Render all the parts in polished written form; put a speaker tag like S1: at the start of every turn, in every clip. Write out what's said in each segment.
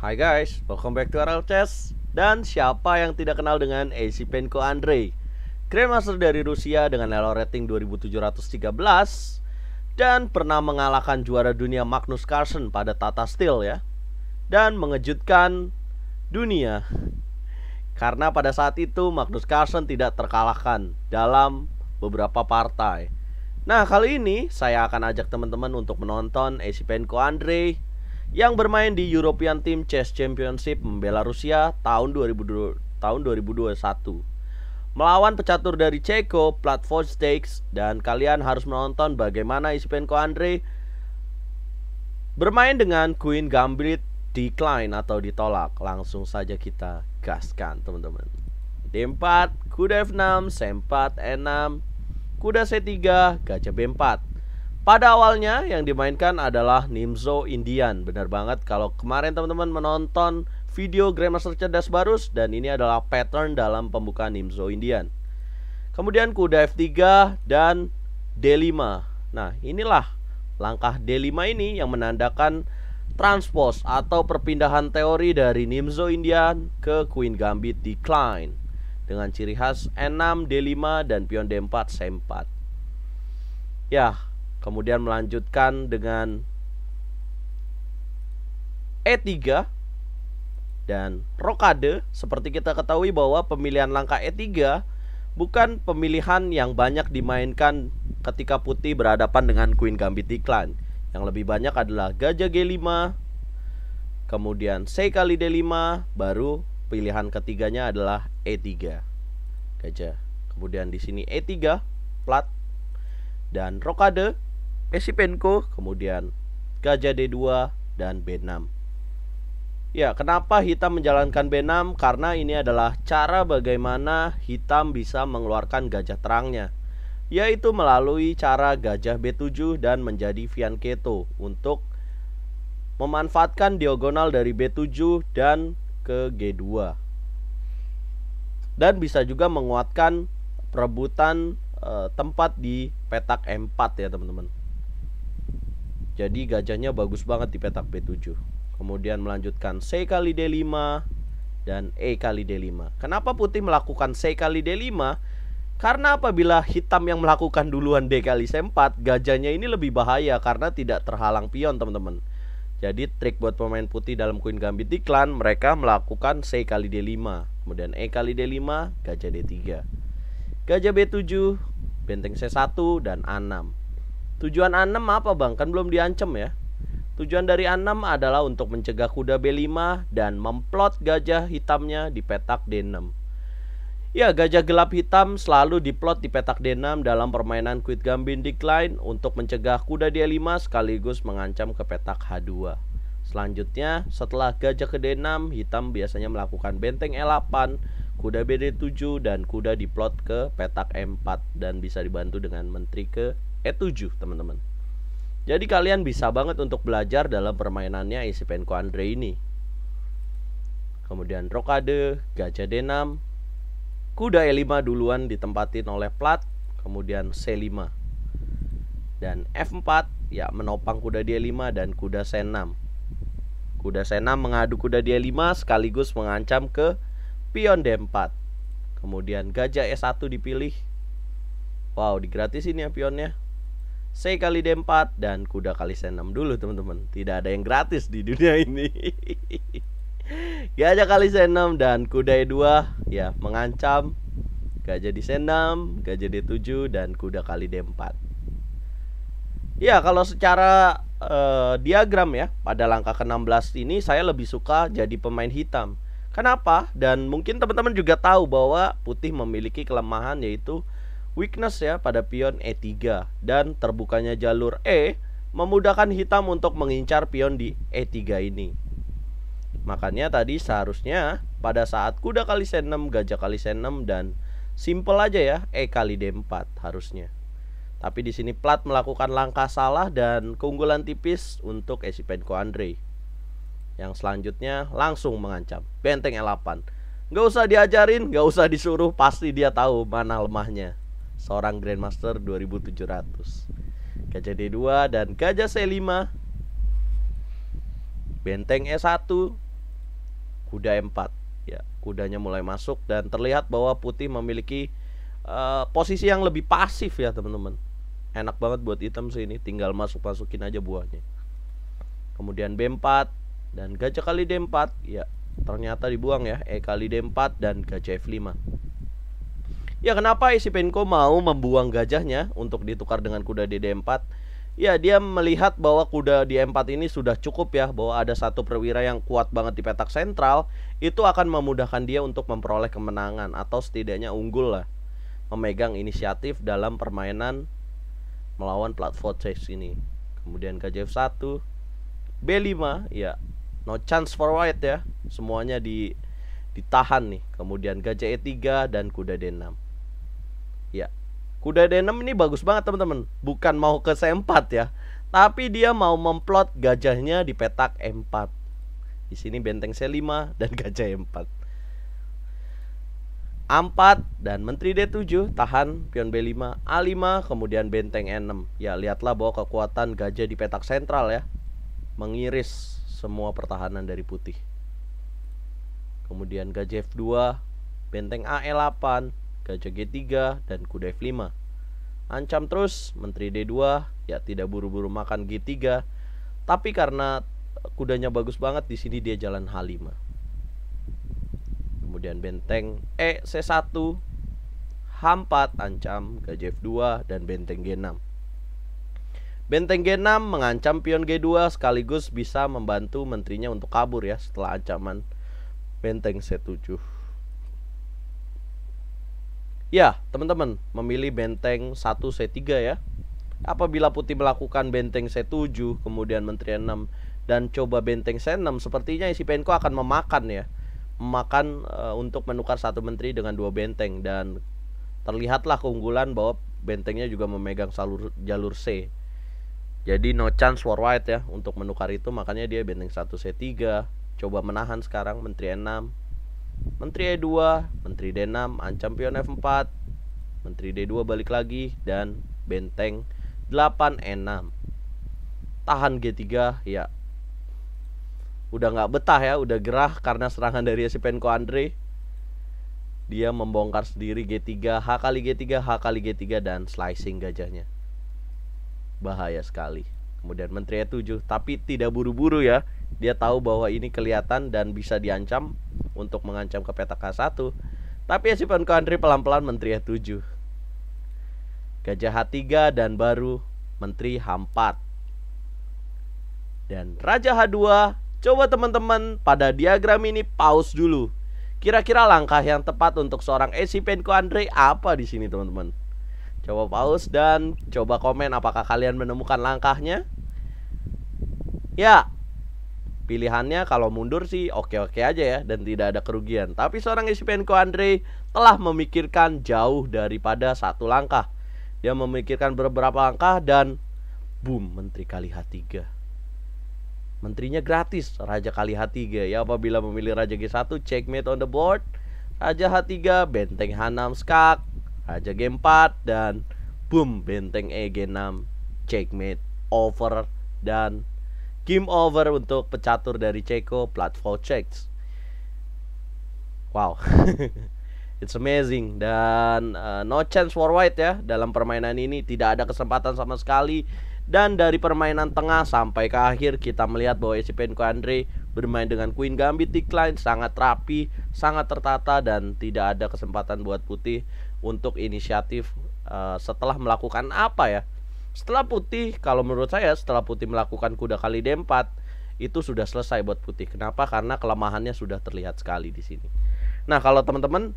S1: Hai guys, welcome back to RL Chess. Dan siapa yang tidak kenal dengan Esipenko Andrei, Grandmaster dari Rusia dengan elo rating 2713 dan pernah mengalahkan juara dunia Magnus Carlsen pada tata steel ya. Dan mengejutkan dunia karena pada saat itu Magnus Carlsen tidak terkalahkan dalam beberapa partai. Nah, kali ini saya akan ajak teman-teman untuk menonton Esipenko Andrei yang bermain di European Team Chess Championship membela Rusia tahun 2021 melawan pecatur dari Ceko, Platform Stakes. Dan kalian harus menonton bagaimana Esipenko Andrei bermain dengan Queen Gambit decline atau ditolak. Langsung saja kita gaskan teman-teman. D4, kuda F6, C4, E6, kuda C3, gajah B4. Pada awalnya yang dimainkan adalah Nimzo Indian. Benar banget kalau kemarin teman-teman menonton video Grandmaster Cerdas Barus, dan ini adalah pattern dalam pembukaan Nimzo Indian. Kemudian kuda F3 dan D5. Nah, inilah langkah D5 ini yang menandakan transpose atau perpindahan teori dari Nimzo Indian ke Queen Gambit decline dengan ciri khas E6, D5 dan pion D4, C4. Ya, kemudian melanjutkan dengan E3 dan rokade. Seperti kita ketahui bahwa pemilihan langkah E3 bukan pemilihan yang banyak dimainkan ketika putih berhadapan dengan Queen Gambit decline. Yang lebih banyak adalah gajah G5, kemudian C kali D5, baru pilihan ketiganya adalah E3. Gajah. Kemudian di sini E3 plat dan rokade Esipenko, kemudian gajah D2 dan B6. Ya, kenapa hitam menjalankan B6? Karena ini adalah cara bagaimana hitam bisa mengeluarkan gajah terangnya, yaitu melalui cara gajah B7 dan menjadi fianchetto untuk memanfaatkan diagonal dari B7 dan ke G2. Dan bisa juga menguatkan perebutan tempat di petak M4 ya teman-teman. Jadi gajahnya bagus banget di petak B7. Kemudian melanjutkan C kali D5 dan E kali D5. Kenapa putih melakukan C kali D5? Karena apabila hitam yang melakukan duluan D kali C4, gajahnya ini lebih bahaya karena tidak terhalang pion teman-teman. Jadi trik buat pemain putih dalam Queen Gambit decline, mereka melakukan C kali D5, kemudian E kali D5, gajah D3, gajah B7, benteng C1 dan A6. Tujuan A6 apa bang? Kan belum diancam ya. Tujuan dari A6 adalah untuk mencegah kuda B5 dan memplot gajah hitamnya di petak D6. Ya, gajah gelap hitam selalu diplot di petak D6 dalam permainan Queen Gambit decline untuk mencegah kuda D5 sekaligus mengancam ke petak H2. Selanjutnya, setelah gajah ke D6, hitam biasanya melakukan benteng E8, kuda BD7 dan kuda diplot ke petak M4 dan bisa dibantu dengan menteri ke E7 teman-teman. Jadi kalian bisa banget untuk belajar dalam permainannya Esipenko Andrei ini. Kemudian rokade, gajah D6, kuda E5 duluan ditempatin oleh plat, kemudian C5 dan F4 ya menopang kuda D5 dan kuda C6. Kuda C6 mengadu kuda D5 sekaligus mengancam ke pion D4. Kemudian gajah E1 dipilih. Wow, digratisin ya pionnya. C kali D4 dan kuda kali C6 dulu teman-teman. Tidak ada yang gratis di dunia ini. Gajah kali C6 dan kuda E2 ya mengancam. Gajah di C6, gajah D7 dan kuda kali D4. Ya, kalau secara diagram ya, pada langkah ke-16 ini saya lebih suka jadi pemain hitam. Kenapa? Dan mungkin teman-teman juga tahu bahwa putih memiliki kelemahan, yaitu weakness ya pada pion E3, dan terbukanya jalur E memudahkan hitam untuk mengincar pion di E3 ini. Makanya tadi seharusnya pada saat kuda kali C6, gajah kali C6 dan simple aja ya E kali D4 harusnya. Tapi di sini plat melakukan langkah salah dan keunggulan tipis untuk Esipenko Andrei. Yang selanjutnya langsung mengancam benteng E8. Gak usah diajarin, gak usah disuruh, pasti dia tahu mana lemahnya seorang Grandmaster 2700. Gajah D2 dan gajah C5, benteng E1, kuda E4. Ya, kudanya mulai masuk dan terlihat bahwa putih memiliki posisi yang lebih pasif ya teman-teman. Enak banget buat hitam sih ini, tinggal masukin aja buahnya. Kemudian B4 dan gajah kali D4. Ya, ternyata dibuang ya. E kali D4 dan gajah F5. Ya, kenapa Esipenko mau membuang gajahnya untuk ditukar dengan kuda di D4? Ya, dia melihat bahwa kuda di E4 ini sudah cukup ya, bahwa ada satu perwira yang kuat banget di petak sentral. Itu akan memudahkan dia untuk memperoleh kemenangan atau setidaknya unggul lah, memegang inisiatif dalam permainan melawan platform chase ini. Kemudian gajah F1, B5, ya no chance for white ya, semuanya ditahan nih. Kemudian gajah E3 dan kuda D6. Ya, kuda D6 ini bagus banget teman-teman, bukan mau ke C4 ya, tapi dia mau memplot gajahnya di petak E4. Di sini benteng C5 dan gajah E4. A4 dan menteri D7, tahan pion B5, A5, kemudian benteng E6. Ya, lihatlah bahwa kekuatan gajah di petak sentral ya, mengiris semua pertahanan dari putih. Kemudian gajah F2, benteng AE8, gajah G3 dan kuda F5. Ancam terus menteri D2, ya tidak buru-buru makan G3, tapi karena kudanya bagus banget di sini dia jalan H5. Kemudian benteng E C1, H4 ancam gajah F2 dan benteng G6. Benteng G6 mengancam pion G2 sekaligus bisa membantu menterinya untuk kabur ya setelah ancaman benteng C7. Ya, teman-teman, memilih benteng 1 C3 ya. Apabila putih melakukan benteng C7, kemudian menteri 6 dan coba benteng C6, sepertinya Esipenko akan memakan ya. Untuk menukar satu menteri dengan 2 benteng, dan terlihatlah keunggulan bahwa bentengnya juga memegang jalur C. Jadi no chance for white ya untuk menukar itu, makanya dia benteng 1 C3. Coba menahan sekarang menteri E6, menteri E2, menteri D6, ancam pion F4, menteri D2 balik lagi dan benteng 8 E6. Tahan G3 ya. Udah nggak betah ya, udah gerah karena serangan dari Esipenko Andre. Dia membongkar sendiri G3, H kali G3, H kali G3 dan slicing gajahnya. Bahaya sekali. Kemudian menteri E7, tapi tidak buru-buru ya. Dia tahu bahwa ini kelihatan dan bisa diancam untuk mengancam ke petak H1. Tapi Esipenko Andre pelan-pelan menteri E7. Gajah H3 dan baru menteri H4. Dan raja H2. Coba teman-teman pada diagram ini pause dulu. Kira-kira langkah yang tepat untuk seorang Esipenko Andre apa di sini teman-teman? Coba pause dan coba komen apakah kalian menemukan langkahnya. Ya, pilihannya kalau mundur sih oke-oke aja ya dan tidak ada kerugian. Tapi seorang Esipenko Andre telah memikirkan jauh daripada satu langkah. Dia memikirkan beberapa langkah dan boom, menteri kali H3. Menterinya gratis, raja kali H3 ya. Apabila memilih raja G1, checkmate on the board. Raja H3, benteng H6 skak, raja G4 dan boom, benteng E G6, checkmate, over dan game over untuk pecatur dari Ceko, platform checks. Wow. It's amazing. Dan no chance for white ya. Dalam permainan ini tidak ada kesempatan sama sekali. Dan dari permainan tengah sampai ke akhir kita melihat bahwa Esipenko Andre bermain dengan Queen Gambit Decline sangat rapi, sangat tertata, dan tidak ada kesempatan buat putih untuk inisiatif setelah melakukan apa ya. Setelah putih, kalau menurut saya setelah putih melakukan kuda kali D4 itu sudah selesai buat putih. Kenapa? Karena kelemahannya sudah terlihat sekali di sini. Nah, kalau teman-teman,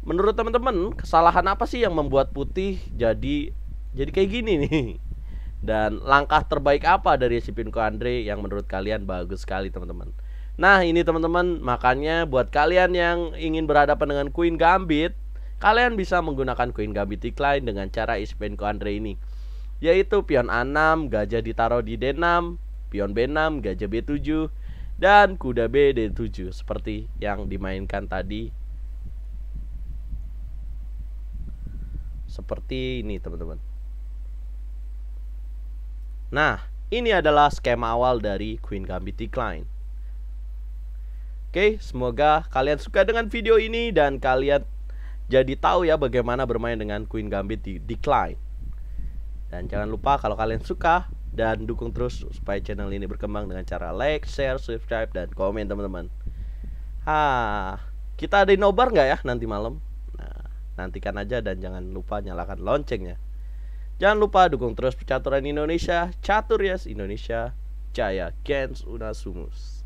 S1: menurut teman-teman kesalahan apa sih yang membuat putih jadi kayak gini nih? Dan langkah terbaik apa dari Esipenko Andre yang menurut kalian bagus sekali teman-teman? Nah ini teman-teman, makanya buat kalian yang ingin berhadapan dengan Queen Gambit, kalian bisa menggunakan Queen Gambit Decline dengan cara Esipenko Andre ini, yaitu pion A6, gajah ditaruh di D6, pion B6, gajah B7, dan kuda B D7 seperti yang dimainkan tadi. Seperti ini teman-teman. Nah, ini adalah skema awal dari Queen Gambit Decline. Oke, semoga kalian suka dengan video ini dan kalian jadi tahu ya bagaimana bermain dengan Queen Gambit di Decline. Dan jangan lupa kalau kalian suka dan dukung terus supaya channel ini berkembang dengan cara like, share, subscribe, dan komen teman-teman. Kita ada nobar nggak ya nanti malam? Nah, nantikan aja dan jangan lupa nyalakan loncengnya. Jangan lupa dukung terus percaturan Indonesia, Catur Yes Indonesia, Jaya Gens Unasumus.